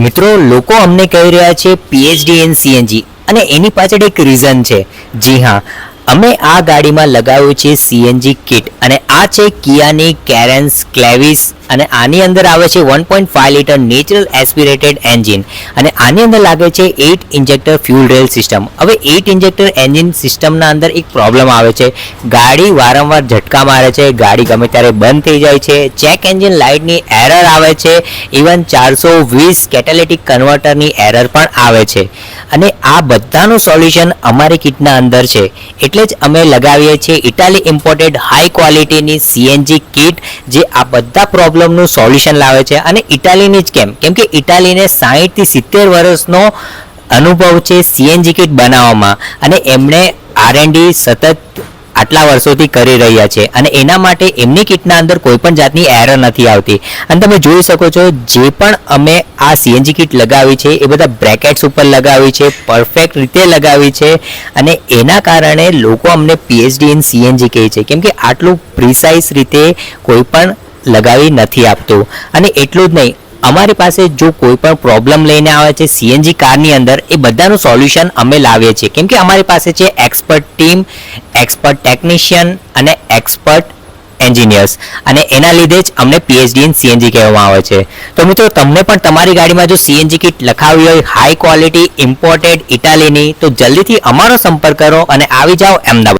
મિત્રો લોકો અમને કહી રહ્યા છે પીએચડી ઇન સીએનજી અને એની પાછળ એક રીઝન છે. જી હા, અમે આ ગાડીમાં લગાવ્યું છે સીએનજી કિટ અને આ છે કિયાની કેરેન્સ ક્લેવિસ અને આની અંદર આવે છે 1.5 લીટર નેચરલ એસ્પિરેટેડ એન્જિન અને આની અંદર લાગે છે 8 ઇન્જેક્ટર ફ્યુલ રેલ સિસ્ટમ. હવે 8 ઇન્જેક્ટર એન્જિન સિસ્ટમના અંદર એક પ્રોબ્લેમ આવે છે, ગાડી વારંવાર ઝટકા મારે છે, ગાડી ગમે ત્યારે બંધ થઈ જાય છે, ચેક એન્જિન લાઇટની એરર આવે છે, ઇવન 420 કેટેલિટિક કન્વર્ટરની એરર પણ આવે છે અને આ બધાનું સોલ્યુશન અમારી કિટના અંદર છે. એટલે જ અમે લગાવીએ છીએ ઇટાલી ઇમ્પોર્ટેડ હાઈ ક્વોલિટીની સીએનજી કિટ જે આ બધા પ્રોબ્લેમનું સોલ્યુશન લાવે છે. અને ઇટાલીની જ કેમ કે ઇટાલીને 60 થી 70 વર્ષનો અનુભવ છે સીએનજી કિટ બનાવવામાં અને એમણે R&D સતત આટલા વર્ષોથી કરી રહ્યા છે અને એના માટે એમની કિટના અંદર કોઈ પણ જાતની એરર નથી આવતી. અને તમે જોઈ શકો છો જે પણ અમે આ સીએનજી કિટ લગાવી છે એ બધા બ્રેકેટ્સ ઉપર લગાવી છે, પરફેક્ટ રીતે લગાવી છે અને એના કારણે લોકો અમને પીએચડી ઇન સીએનજી કહે છે કેમ કે આટલું પ્રિસાઇઝ રીતે કોઈ પણ લગાવી નથી આપતું. અને એટલું જ નહીં, અમારી પાસે જો કોઈ પણ પ્રોબ્લેમ લઈને આવે છે સીએનજી કારની અંદર એ બધાનું સોલ્યુશન અમે લાવીએ છીએ કેમ કે અમારી પાસે છે એક્સપર્ટ ટીમ, એક્સપર્ટ ટેકનિશિયન અને એક્સપર્ટ એન્જિનિયર્સ અને એના લીધે જ અમને પીએચડી ઇન સીએનજી કહેવામાં આવે છે. તો મિત્રો, તમને પણ તમારી ગાડીમાં જો સીએનજી કિટ લખાવી હોય હાઈ ક્વોલિટી ઇમ્પોર્ટેડ ઇટાલીની તો જલ્દીથી અમારો સંપર્ક કરો અને આવી જાઓ અમદાવાદ.